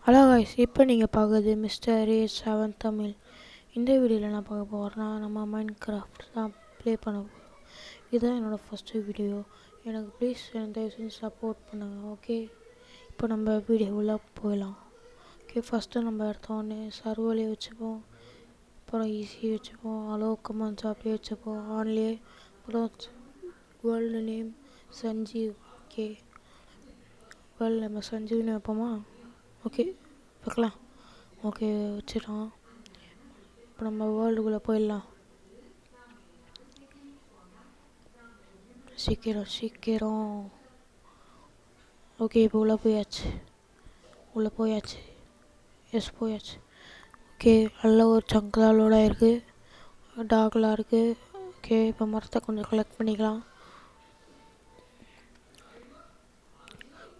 Hello guys, இப்போ நீங்கள் பார்க்குறது மிஸ்டர் A7 தமிழ். இந்த வீடியோவில் நான் பார்க்க போகிறேன்னா நம்ம மைண்ட் கிராஃப்ட் தான் ப்ளே பண்ண போகிறோம். இதுதான் என்னோடய ஃபஸ்ட்டு வீடியோ. எனக்கு ப்ளீஸ் தயவு செஞ்சு சப்போர்ட் பண்ணுங்கள். ஓகே, இப்போ நம்ம வீடியோவில் போயிடலாம். ஓகே, ஃபஸ்ட்டு நம்ம எடுத்தோடனே சர்வலே வச்சுப்போம், அப்புறம் ஈஸி வச்சுப்போம், அலோ கமெண்ட்ஸ் அப்படியே வச்சுப்போம் ஆன்லேயே. அப்புறம் world name Sanjeev. Okay, world name சஞ்சீவ்னு வைப்போமா? ஓகே, வைக்கலாம். ஓகே, வச்சிடலாம். இப்போ நம்ம வேர்ல்டுக்குள்ளே போயிடலாம். சீக்கிரம். ஓகே, இப்போ உள்ளே போயாச்சு. எஸ், போயாச்சு. ஓகே, நல்ல ஒரு சங்கெலாம் லோட் ஆகிருக்கு, டாக்லாம் இருக்குது. ஓகே, இப்போ மரத்தை கொஞ்சம் கலெக்ட் பண்ணிக்கலாம்.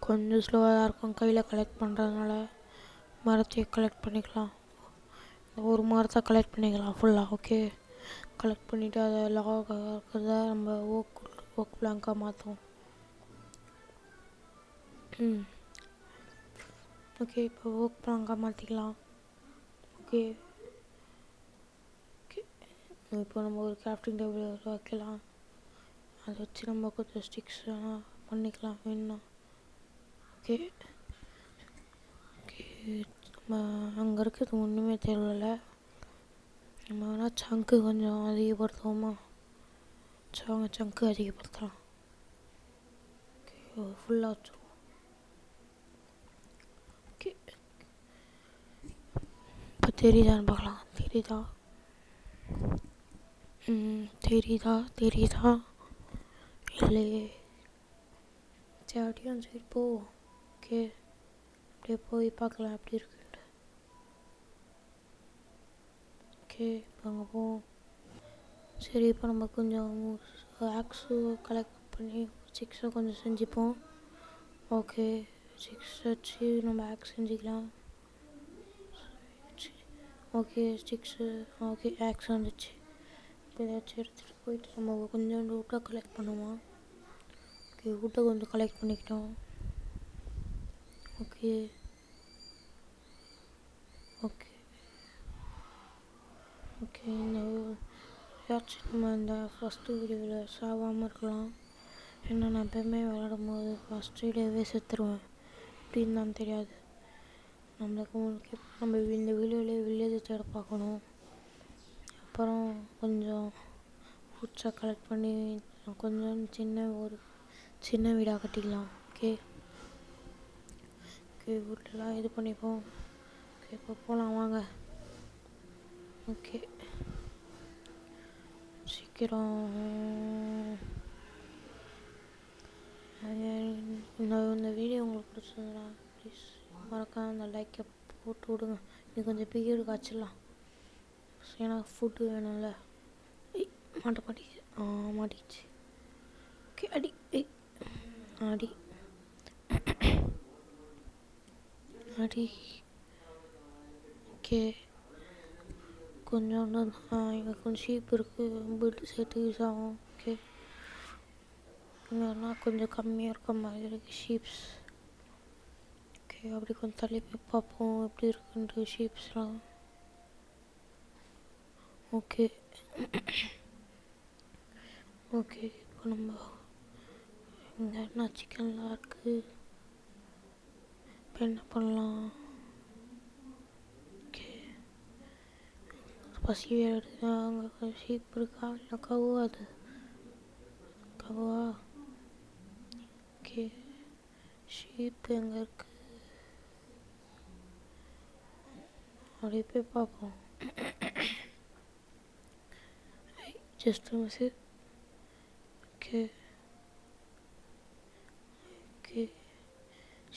கொஞ்சம் ஸ்லோவாக தான் இருக்கும் கையில் கலெக்ட் பண்ணுறதுனால. மரத்தையே கலெக்ட் பண்ணிக்கலாம். ஒரு மரத்தை கலெக்ட் பண்ணிக்கலாம் ஃபுல்லாக. ஓகே, கலெக்ட் பண்ணிவிட்டு அதை லாக் இருக்கிறத நம்ம ஓக் பிளாங்காக மாற்றுவோம். ஓகே, இப்போ ஓக் பிளாங்காக மாற்றிக்கலாம். ஓகே, இப்போ நம்ம ஒரு கிராஃப்டிங் டேபிள் வைக்கலாம். அதை வச்சு நம்ம கொஞ்சம் ஸ்டிக்ஸ் பண்ணிக்கலாம் வேணும். ஓகே, நம்ம அங்கே இருக்கிறது ஒன்றுமே தேவையில்லை. நம்ம வேணால் சங்கு கொஞ்சம் அதிகப்படுத்துவோமா? சங்கு அதிகப்படுத்தலாம். ஓகே, ஃபுல்லாக வச்சுருவோம். ஓகே, இப்போ தெரியுதான்னு பார்க்கலாம். தெரியுதா இல்லையே? சரி, அப்படியும் சரி போவோம். ஓகே, அப்படியே போய் பார்க்கலாம் எப்படி இருக்குன்ட்டு. ஓகே, இப்போ அங்கே போவோம். சரி, இப்போ நம்ம கொஞ்சம் ஆக்ஸு கலெக்ட் பண்ணி 6 கொஞ்சம் செஞ்சுப்போம். ஓகே, 6 வச்சு நம்ம ஆக்ஸ் செஞ்சுக்கலாம். ஓகே, 6 ஓகே, ஆக்ஸ் வந்துச்சு. இப்போ ஏதாச்சும் எடுத்துகிட்டு போயிட்டு நம்ம கொஞ்சம் வுட்டை கலெக்ட் பண்ணுவோம். ஓகே, வுட்டை கொஞ்சம் கலெக்ட் பண்ணிக்கிட்டோம். ஓகே, இந்த ஏதாச்சும் நம்ம இந்த ஃபஸ்ட்டு வீடியோவில் சாகாமல் இருக்கலாம். ஏன்னா நான் எப்போயுமே விளையாடும் போது ஃபஸ்ட் வீடியோவே செத்துருவேன். எப்படின்னு தான் தெரியாது. நம்மளுக்கு நம்ம இந்த வீடியோவிலே வில்லேஜ் தேட பார்க்கணும். அப்புறம் கொஞ்சம் ஃப்ரூட்ஸை கலெக்ட் பண்ணி கொஞ்சம் சின்ன வீடாக கட்டிக்கலாம். ஓகே, வீட்டெல்லாம் இது பண்ணிப்போம். ஓகே, இப்போ போகலாம் வாங்க. ஓகே, சீக்கிரம். இந்த வீடியோ உங்களுக்கு பிடிச்சதுன்னா ப்ளீஸ் மறக்காம அந்த லைக்கை போட்டு விடுங்க. இது கொஞ்சம் பீரியடு காய்ச்சிடலாம். ஏன்னா ஃபுட்டு வேணும்ல. மாட்டிக்கிச்சு. ஓகே, அடி. ஓகே, கொஞ்சோண்டு இங்கே கொஞ்சம் ஷீப் இருக்குது, பில்டு சேர்த்து யூஸ் ஆகும். ஓகே, இங்கேனா கொஞ்சம் கம்மியாக இருக்க மாதிரி இருக்குது ஷீப்ஸ். ஓகே, அப்படி கொஞ்சம் தள்ளி போய் பார்ப்போம் எப்படி இருக்குன்ட்டு ஷீப்ஸ்லாம். ஓகே, இப்போ நம்ம இங்கே சிக்கன்லாம் இருக்குது. இப்போ என்ன பண்ணலாம்? ஓகே, பசி எடுத்து அங்கே ஷீப் இருக்கா இல்லை கவுவா? அது கவுவா? ஓகே, ஷீப் எங்கே இருக்குது? அப்படியே போய் பார்ப்போம். Just miss. ஓகே,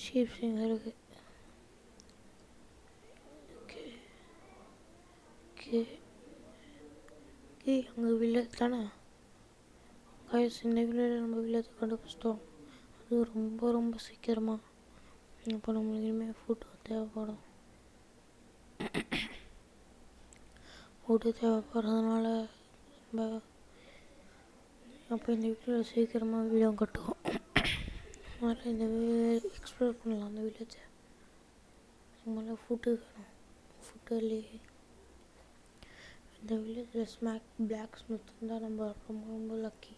ஷீப்ஸ் எங்கே இருக்குது? அங்கே வில்லேஜ் தானே கைஸ். இந்த வில்லேஜ் நம்ம வில்லேஜ் கண்டுபிடிச்சிட்டோம். அது ரொம்ப சீக்கிரமாக. இப்போ நம்மளுக்கு இனிமேல் ஃபுட்டு தேவைப்படுறதுனால நம்ம அப்போ இந்த வீட்டில் சீக்கிரமாக வீடியோ கட்டுவோம். இந்த எக்ஸ்ப்ளோர் பண்ணலாம் அந்த வில்லேஜை. நம்மளால ஃபுட்டு ஃபுட்டிலே இந்த வில்லேஜில் பிளாக் ஸ்மித் இருந்தால் நம்ம ரொம்ப ரொம்ப லக்கி.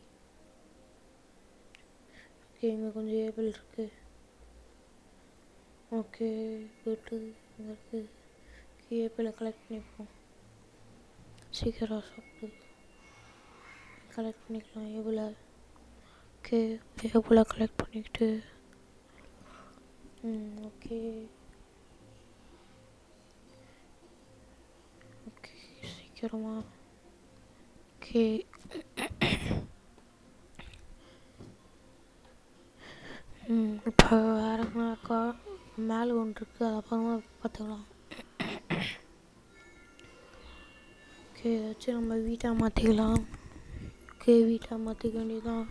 ஓகே, இங்கே கொஞ்சம் ஏபிள் இருக்குது. ஓகே, போய்ட்டு இங்கே இருக்குது. ஏபிளை கலெக்ட் பண்ணிப்போம். சீக்கிரம் சாப்பிட்டு கலெக்ட் பண்ணிக்கலாம் ஏபிளை. ஓகே, ஏபிளை கலெக்ட் பண்ணிக்கிட்டு ஓகே ஓகே சீக்கிரமா. ஓகே இப்போ வேறு என்னக்கா மேலே ஒன்று இருக்குது, அது அப்புறமா பார்த்துக்கலாம். ஓகே, ஏதாச்சும் நம்ம வீட்டாக மாற்றிக்கலாம். ஓகே, வீட்டாக மாற்றிக்க வேண்டியதான்.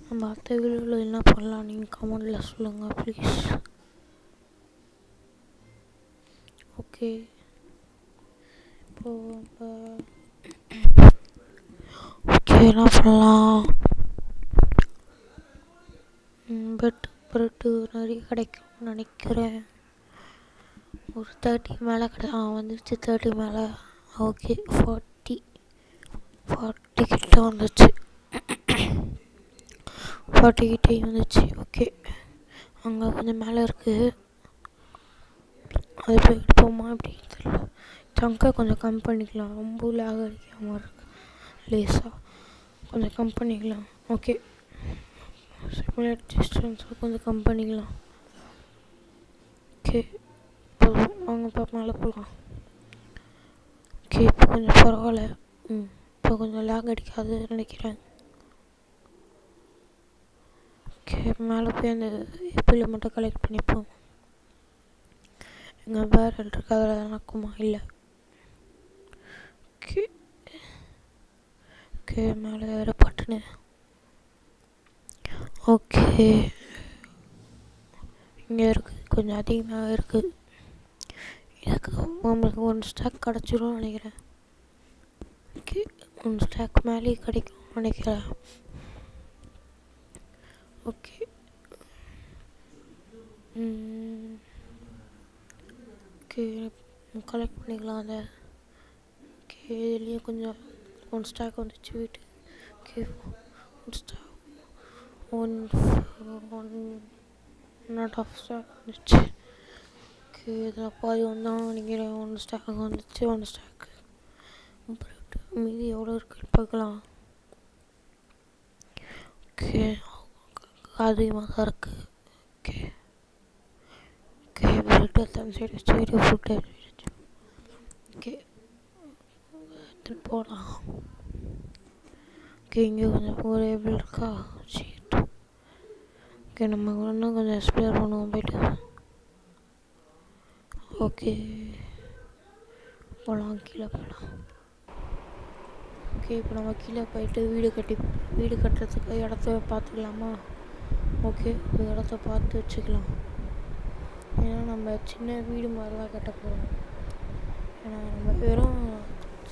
நம்ம அடுத்த வீடியோவில் என்ன பண்ணலாம் நீங்கள் கமெண்டில் சொல்லுங்கள் ப்ளீஸ். ஓகே, இப்போ ஓகே என்ன பண்ணலாம்? பிரெட்டு நிறைய கிடைக்கும்னு நினைக்கிறேன். ஒரு 30 மேலே வந்துச்சு. 30 மேலே. ஓகே, 40 கிட்ட வந்துச்சு. 40 கிட்டே வந்துச்சு. ஓகே, அங்கே கொஞ்சம் மேலே இருக்குது, அது போய் எடுப்போமா அப்படின்னு தெரியல. சங்கை கொஞ்சம் கம் பண்ணிக்கலாம், ரொம்ப லேக் அடிக்காமல் இருக்கு. லேஸாக கொஞ்சம் கம் பண்ணிக்கலாம். ஓகே, சிமுலேட் டிஸ்டன்ஸை கொஞ்சம் கம் பண்ணிக்கலாம். ஓகே, இப்போ அவங்க மேலே போகலாம். ஓகே, இப்போ கொஞ்சம் பரவாயில்ல. இப்போ கொஞ்சம் லேக் அடிக்காதுன்னு நினைக்கிறேன். ஓகே, மேலே போய் அந்த ஏபிளை மட்டும் கலெக்ட் பண்ணிப்போம். எங்கள் பேரல் இருக்குது, அதில் நடக்குமா? இல்லை. ஓகே ஓகே மேலே வேறு பட்டுன்னு. ஓகே, இங்கே இருக்குது, கொஞ்சம் அதிகமாக இருக்குது. இதுக்கு நம்மளுக்கு 1 ஸ்டாக் கிடச்சிரும்னு நினைக்கிறேன். ஓகே, 1 ஸ்டாக் மேலேயே கிடைக்கும் நினைக்கிறேன். ஓகே ஓகே கலெக்ட் பண்ணிக்கலாம் அதை. ஓகே, இதுலேயும் கொஞ்சம் 1 ஸ்டாக் வந்துச்சு வீட்டு. ஓகே, 1 ஸ்டாக் 1.5 ஸ்டாக் வந்துச்சு. ஓகே, இதில் பாதி வந்தாலும் நினைக்கிறேன். 1 ஸ்டாக் வந்துச்சு. 1 ஸ்டாக் மீதி எவ்வளோ இருக்குன்னு பார்க்கலாம். ஓகே, அதிகமாக தான் இருக்குது. ஓகே ஓகே பிரெட் அந்த சைடு வச்சு ஃபுட்டு ஓகே எடுத்துகிட்டு போகலாம். ஓகே, இங்கே கொஞ்சம் ஒரு ஏபிள் இருக்கா? சீட். ஓகே, நம்ம இன்னும் கொஞ்சம் எக்ஸ்ப்ளோர் பண்ணுவோம் போய்ட்டு. ஓகே, போகலாம், கீழே போகலாம். ஓகே, இப்போ நம்ம கீழே போயிட்டு வீடு கட்டுறதுக்கு இடத்த பார்த்துக்கலாமா? ஓகே, இந்த இடத்த பார்த்து வச்சுக்கலாம். ஏன்னா நம்ம சின்ன வீடு மாதிரி தான் கட்ட போகிறோம். ஏன்னா நம்ம வெறும்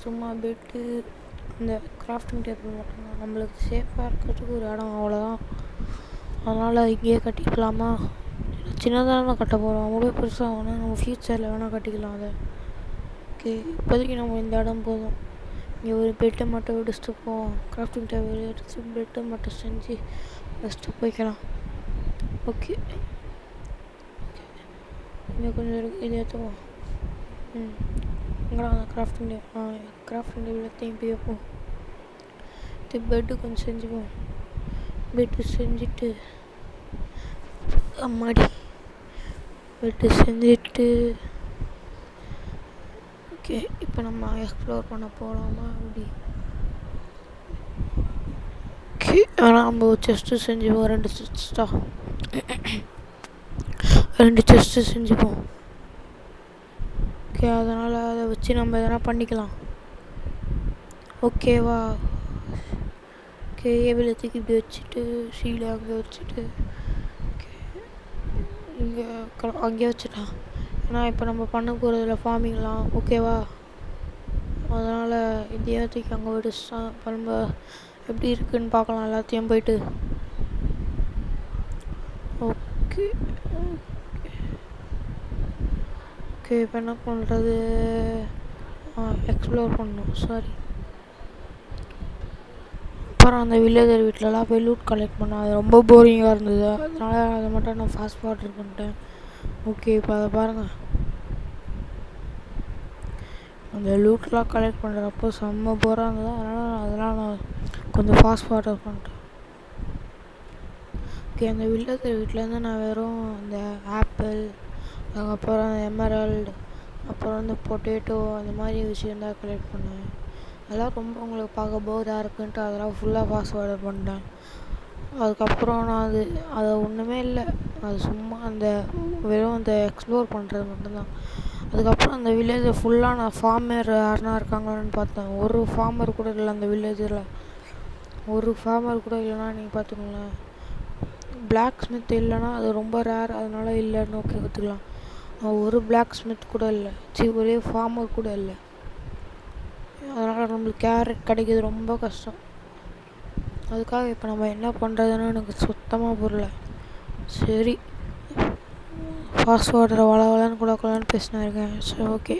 சும்மா பெட்டு இந்த கிராஃப்டிங் டேபிள் மட்டும்தான், நம்மளுக்கு சேஃபாக இருக்கிறதுக்கு ஒரு இடம், அவ்வளோதான். அதனால் இங்கேயே கட்டிக்கலாமா? சின்னதாக கட்ட போகிறோம், அவ்வளோ பெருசாக வேணால் நம்ம ஃப்யூச்சரில் வேணால் கட்டிக்கலாம் அதை. ஓகே, இப்போதைக்கு நம்ம இந்த இடம் போதும். இங்கே ஒரு பெட்டை மட்டும் எடுத்துகிட்டு போவோம், கிராஃப்டிங் டேபிள் எடுத்து பெட்டை மட்டும் செஞ்சு ஃபஸ்ட்டு போய்க்கலாம். ஓகே ஓகே இங்கே கொஞ்சம் இருக்குது, இது எடுத்துவோம். இங்கே கிராஃப்டிங் டேபிள் திரும்பி வைப்போம். பெட்டு கொஞ்சம் செஞ்சுப்போம். பெட்டு செஞ்சுட்டு அம்மாடி பெட்டு செஞ்சுட்டு ஓகே, இப்போ நம்ம எக்ஸ்ப்ளோர் பண்ண போகலாமா? அப்படி ஓகே, ஆனால் நம்ம செஸ்ட்டு செஞ்சுப்போம். 2 செஸ்ட்டு செஞ்சுப்போம். ஓகே, அதனால் அதை வச்சு நம்ம எதனா பண்ணிக்கலாம். ஓகேவா? ஓகே, ஏபிளை தூக்கி இப்படி வச்சுட்டு ஷீலை அங்கே வச்சுட்டு இங்கே அங்கேயே வச்சுட்டான். ஏன்னா இப்போ நம்ம பண்ண போகிறதுல ஃபார்மிங்லாம். ஓகேவா? அதனால் இதையே தூக்கி அங்கே வச்சுட்டான். இப்போ நம்ம எப்படி இருக்குதுன்னு பார்க்கலாம் எல்லாத்தையும் போயிட்டு. ஓகே ஓகே, இப்போ என்ன பண்ணுறது? எக்ஸ்ப்ளோர் பண்ணணும், சாரி. அப்புறம் அந்த வில்லேஜர் வீட்டிலலாம் போய் லூட் கலெக்ட் பண்ணேன். அது ரொம்ப போரிங்காக இருந்தது. அதனால் அதை மட்டும் நான் ஃபாஸ்ட் ஃபார்வர்ட் பண்ணிட்டேன். ஓகே, இப்போ அதை பாருங்கள். அந்த லூட்லாம் கலெக்ட் பண்ணுறப்போ செம்ம போராக இருந்தது. அதெல்லாம் நான் கொஞ்சம் ஃபாஸ்ட் ஃபார்வர்ட் பண்ணிட்டேன். ஓகே, அந்த வில்லேஜர் வீட்டிலேருந்து நான் வெறும் அந்த ஆப்பிள், அதுக்கப்புறம் அந்த எமரல்டு, அப்புறம் வந்து பொட்டேட்டோ, அந்த மாதிரி விஷயம் தான் கலெக்ட் பண்ணேன். அதெல்லாம் ரொம்ப உங்களுக்கு பார்க்க போராக இருக்குன்ட்டு அதெல்லாம் ஃபுல்லாக ஃபாஸ்ட் ஃபார்வர்ட் பண்ணிட்டேன். அதுக்கப்புறம் நான் அது ஒன்றுமே இல்லை. அது சும்மா அந்த வெறும் அந்த எக்ஸ்ப்ளோர் பண்ணுறது மட்டும்தான். அதுக்கப்புறம் அந்த வில்லேஜை ஃபுல்லாக நான் ஃபார்மர் யாருனா இருக்காங்களான்னு பார்த்தேன். ஒரு ஃபார்மர் கூட இல்லை அந்த வில்லேஜில். ஒரு ஃபார்மர் கூட இல்லைன்னா நீங்கள் பார்த்துக்கோங்களேன். பிளாக் ஸ்மித் இல்லைன்னா அது ரொம்ப ரேர், அதனால இல்லைன்னு ஓகே கற்றுக்கலாம். ஒரு பிளாக் ஸ்மித் கூட இல்லை, ஒரே ஃபார்மர் கூட இல்லை. அதனால் நம்மளுக்கு கேரட் கிடைக்கிது ரொம்ப கஷ்டம். அதுக்காக இப்போ நம்ம என்ன பண்ணுறதுன்னு எனக்கு சுத்தமாக புரியல. சரி, ஃபாஸ்ட் வாட்டரை வளவலன்னு கொடுக்கலான்னு பேசினா இருக்கேன். சரி, ஓகே.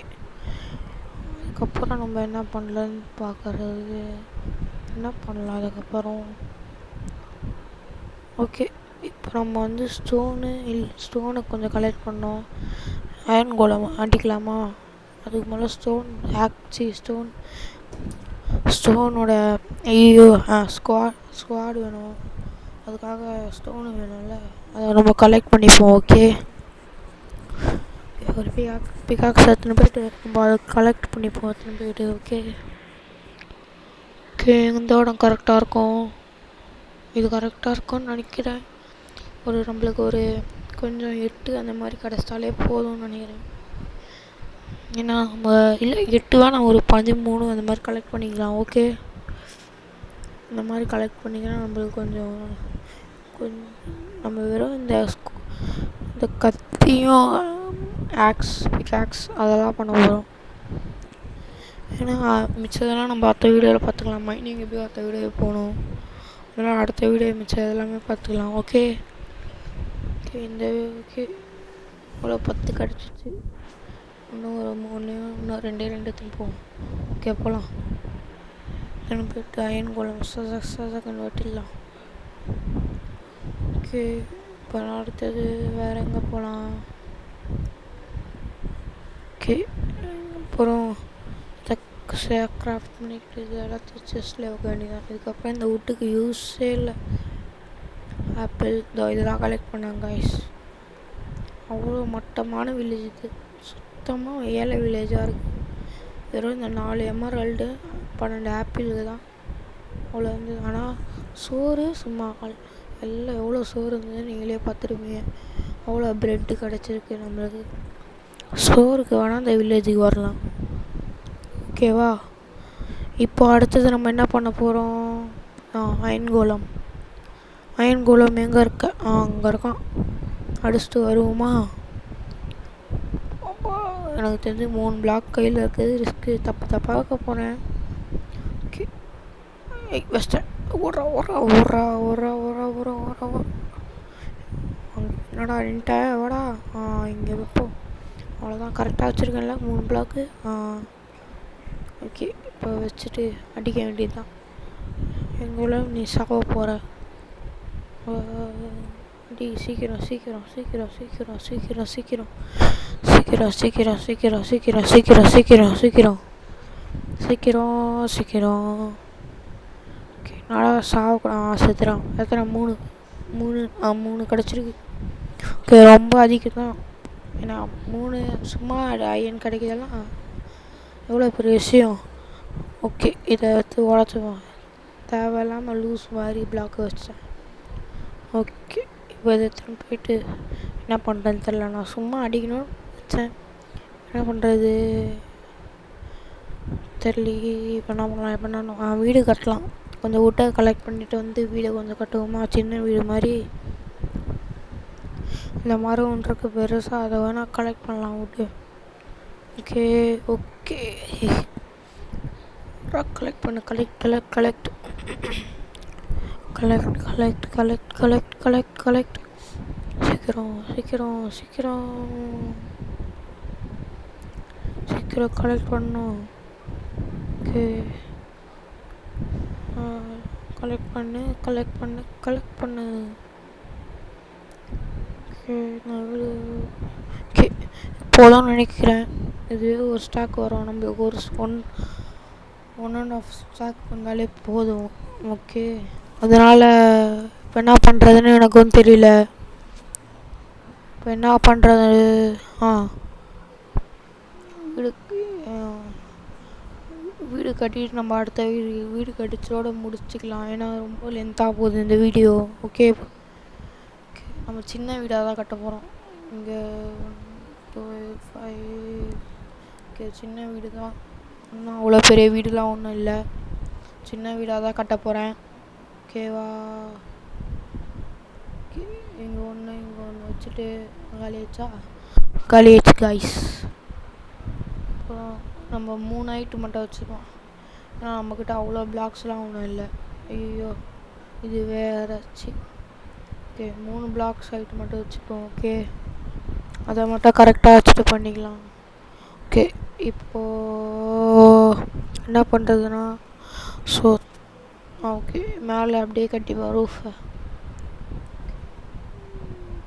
அதுக்கப்புறம் நம்ம என்ன பண்ணலன்னு பார்க்குறது, என்ன பண்ணலாம் அதுக்கப்புறம்? ஓகே, இப்போ நம்ம வந்து ஸ்டோனை கொஞ்சம் கலெக்ட் பண்ணோம். அயர்ன் கோலம் அடிக்கலாமா? அதுக்கு மேலே ஸ்டோனோட ஸ்குவாட் வேணும். அதுக்காக ஸ்டோனு வேணும்ல, அதை நம்ம கலெக்ட் பண்ணிப்போம். ஓகே, ஒரு பிகாக்ஸ் எடுத்துன்னு போயிட்டு நம்ம அதை கலெக்ட் பண்ணிப்போம் எடுத்துன்னு போயிட்டு. ஓகே ஓகே, இந்த இடம் கரெக்டாக இருக்கும். இது கரெக்டாக இருக்கும்னு நினைக்கிறேன். நம்மளுக்கு ஒரு கொஞ்சம் 8 அந்த மாதிரி கிடச்சிட்டாலே போதும்னு நினைக்கிறேன். ஏன்னா நம்ம இல்லை 8 வேணாம், ஒரு 13 அந்த மாதிரி கலெக்ட் பண்ணிக்கலாம். ஓகே, இந்த மாதிரி கலெக்ட் பண்ணிங்கன்னா நம்மளுக்கு கொஞ்சம் நம்ம வெறும் இந்த கத்தியும் பிகாக்ஸ் அதெல்லாம் பண்ண போகிறோம். ஏன்னா மிச்சதெல்லாம் நம்ம அடுத்த வீடியோவில் பார்த்துக்கலாம். மைனிங் எப்படி அடுத்த வீடியோ போகணும், அதெல்லாம் அடுத்த வீடியோ மிச்சம் எல்லாமே பார்த்துக்கலாம். ஓகே ஓகே, ஓகே இவ்வளோ 10 கிடச்சிச்சு. இன்னும் ஒரு 3, இன்னும் 2 திருப்போம். ஓகே, போகலாம். போயிட்டு அயன் கோலம் சசக்கன் வெட்டிடலாம். ஓகே, இப்போ அடுத்தது வேறு எங்கே போகலாம்? ஓகே, அப்புறம் கிராஃப்ட் பண்ணிக்கிட்டு இது எல்லாத்தையும் செஸ்டில் வைக்க வேண்டியதான். இதுக்கப்புறம் இந்த வீட்டுக்கு யூஸே இல்லை. ஆப்பிள் இதெல்லாம் கலெக்ட் பண்ணாங்க கைஸ். அவ்வளோ மட்டமான வில்லேஜ் இது, சுத்தமாக ஏழை வில்லேஜாக இருக்குது. வெறும் இந்த 4 எமரல்டு 12 ஆப்பிளுக்கு தான் அவ்வளோ இருந்தது. ஆனால் சோறு சும்மா எல்லாம் எவ்வளோ சோறு இருந்தது நீங்களே பார்த்துருப்பீங்க. அவ்வளோ ப்ரெட்டு கிடச்சிருக்கு நம்மளுக்கு. சோறுக்கு வேணால் இந்த வில்லேஜுக்கு வரலாம். ஓகேவா? இப்போ அடுத்தது நம்ம என்ன பண்ண போகிறோம்? அயன் கோலம் எங்கே இருக்க? அங்கே இருக்கான். அடிச்சுட்டு வருவோமா? எனக்கு தெரிஞ்சு 3 பிளாக் கையில் இருக்குது. ரிஸ்க்கு தப்பாக போனேன். ஓகே, வெஸ்டர்ன் என்னடா நின்ட்ட வாடா. இங்கே வைப்போம். அவ்வளோதான், கரெக்டாக வச்சுருக்கேன்ல 3 பிளாக்கு. ஓகே, இப்போ வச்சுட்டு அடிக்க வேண்டியது தான். எங்கூட நீ சாவ போகிற. அடி, சீக்கிரம் சீக்கிரம் சீக்கிரம் சீக்கிரம் சீக்கிரம் சீக்கிரம் சீக்கிரம் சீக்கிரம் சீக்கிரம் சீக்கிரம் சீக்கிரம் சீக்கிரம் சீக்கிரம் சீக்கிரம் சீக்கிரம். ஓகே, நல்லா செத்துறான். எத்தனை? 3 கிடச்சிருக்கு. ஓகே, ரொம்ப அதிகம் தான். ஏன்னா 3 சும்மா அயன் கிடைக்கிறதெல்லாம் எவ்வளோ பெரிய விஷயம். ஓகே, இதை எடுத்து உடச்சுவோம். தேவையில்லாமல் லூஸ் மாதிரி பிளாக் வச்சேன். ஓகே, இப்போ இதை எடுத்துன்னு போயிட்டு என்ன பண்ணுறேன்னு தெரில. நான் சும்மா அடிக்கணும்னு வச்சேன், என்ன பண்ணுறது தெரியலையே. இப்போ என்ன பண்ணலாம்? இப்போ நான் வீடு கட்டலாம். கொஞ்சம் வீட்டை கலெக்ட் பண்ணிவிட்டு வந்து வீடை கொஞ்சம் கட்டுவோமா? சின்ன வீடு மாதிரி. இந்த மரம் ஒன்று இருக்குது பெருசாக, அதை வேணால் கலெக்ட் பண்ணலாம் வீட்டு. ஓகே ஓகே, கலெக்ட் பண்ணு. கலெக்ட். சீக்கிரம் சீக்கிரம் சீக்கிரம். சீக்கிரம் கலெக்ட் பண்ணணும். ஓகே, கலெக்ட் பண்ணு. ஓகே, நான் ஓகே இப்போதான் நினைக்கிறேன். இது ஒரு ஸ்டாக் வரும், நம்ம ஒரு 1.5 ஸ்டாக் வந்தாலே போதும். ஓகே, அதனால் இப்போ என்ன பண்ணுறதுன்னு எனக்கும் தெரியல. இப்போ என்ன பண்ணுறது? வீடு கட்டிட்டு நம்ம அடுத்த வீடு கட்டிச்சோட முடிச்சுக்கலாம். ஏன்னா ரொம்ப லென்த்தாக போகுது இந்த வீடியோ. ஓகே, நம்ம சின்ன வீடாக தான் கட்ட போகிறோம். இங்கே 2 5 ஓகே, சின்ன வீடு தான். இன்னும் அவ்வளோ பெரிய வீடுலாம் ஒன்றும் இல்லை. சின்ன வீடாக தான் கட்ட போகிறேன். ஓகேவா? இங்கே ஒன்று வச்சுட்டு காலியாச்சு காய்ஸ். அப்புறம் நம்ம 3 ஐட்டம் மட்டும் வச்சுருக்கோம். ஏன்னா நம்மக்கிட்ட அவ்வளோ பிளாக்ஸ்லாம் ஒன்றும் இல்லை. ஐயோ, இது வேறச்சு. ஓகே, 3 பிளாக்ஸ் ஐட்டம் மட்டும் வச்சுப்போம். ஓகே, அதை மட்டும் கரெக்டாக வச்சுட்டு பண்ணிக்கலாம். ஓகே, இப்போது என்ன பண்ணுறதுன்னா ஓகே, மேலே அப்படியே கட்டிப்போம் ரூஃபை.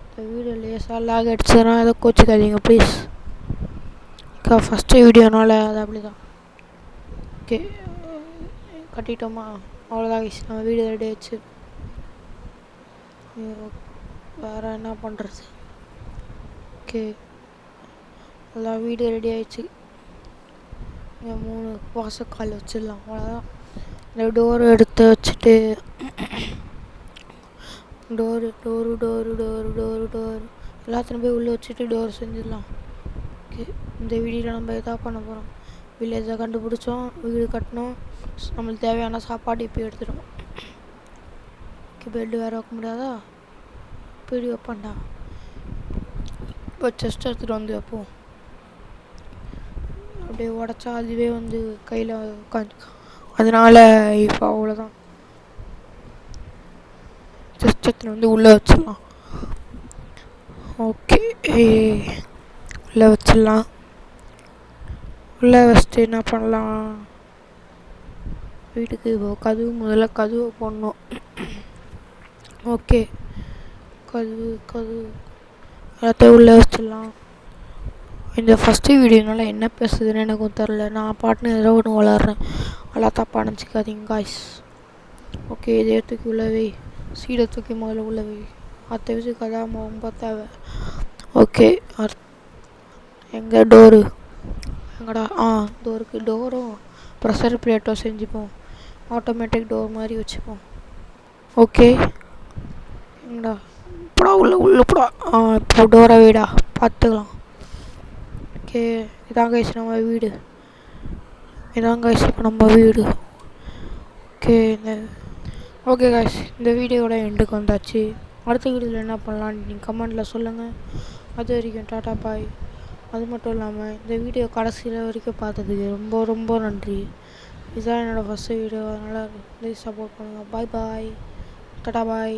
இந்த வீடியோ லேசாக லாக் அடிச்சதுன்னா எதை கோச்சிக்காதீங்க ப்ளீஸ். ஃபஸ்ட்டு வீடியோனால அது அப்படி தான். ஓகே, கட்டிட்டோமா? அவ்வளோதான், நம்ம வீடியோ ரெடி ஆயிடுச்சு. வேறு என்ன பண்ணுறது? ஓகே, எல்லாம் வீடியோ ரெடி ஆயிடுச்சு. இங்கே 3 வாசக்கால் வச்சிடலாம், அவ்வளோதான். இந்த டோரு எடுத்து வச்சுட்டு டோரு எல்லாத்தையும் போய் உள்ளே வச்சுட்டு டோர் செஞ்சிடலாம். ஓகே, இந்த வீடியோவில் நம்ம எதாவது பண்ண போகிறோம். வில்லேஜை கண்டுபிடிச்சோம், வீடு கட்டினோம், நம்மளுக்கு தேவையான சாப்பாடு இப்போ எடுத்துட்டோம். ஓகே, பெட்டு வேறு வைக்க முடியாதா? இப்படி வைப்பான்டா. இப்போ செஸ்ட் எடுத்துகிட்டு வந்து வைப்போம். அப்படியே உடச்சா அதுவே வந்து கையில் உட்காந்து. அதனால் இப்போ அவ்வளோதான், செஸ்ட் எடுத்துகிட்டு வந்து உள்ளே வச்சிடலாம். ஓகே, உள்ளே வச்சிடலாம். உள்ளே வச்சுட்டு என்ன பண்ணலாம்? வீட்டுக்கு முதல்ல கதவு போடணும். ஓகே, கதவு எல்லாத்தையும் உள்ளே வச்சிடலாம். இந்த ஃபஸ்ட்டு வீடியோனால என்ன பேசுதுன்னு எனக்கும் தெரில. நான் பாட்டுன்னு ஏதோ ஒன்று வளர்றேன், எல்லாம் தப்பாக நினச்சிக்காதீங்க காய்ஸ். ஓகே, இதே தூக்கி உள்ளவே, சீடை தூக்கி முதல்ல உள்ளவே, அடுத்த விஷயம் அதான் ரொம்ப தேவை. ஓகே, எங்கே டோரு? எங்கடா? டோரும் ப்ரெஷர் பிளேட்டும் செஞ்சுப்போம். ஆட்டோமேட்டிக் டோர் மாதிரி வச்சுப்போம். ஓகே, எங்கடா? இப்படா உள்ள போடா. இப்போ டோரை வீடா பார்த்துக்கலாம். ஓகே, இதான் கைஸ் நம்ம வீடு. இப்போ நம்ம வீடு. ஓகே கைஸ், இந்த வீடியோட எண்டுக்கு வந்தாச்சு. அடுத்த வீடியோவில் என்ன பண்ணலான்னு நீங்கள் கமெண்டில் சொல்லுங்கள். அது வரைக்கும் டாட்டா பாய். அது மட்டும் இல்லாமல் இந்த வீடியோ கடைசியில் வரைக்கும் பார்த்ததுக்கு ரொம்ப ரொம்ப நன்றி. இதுதான் என்னோடய ஃபஸ்ட்டு வீடியோ, அதனால் ப்ளீஸ் சப்போர்ட் பண்ணுங்கள். பாய் டாட்டா பாய்.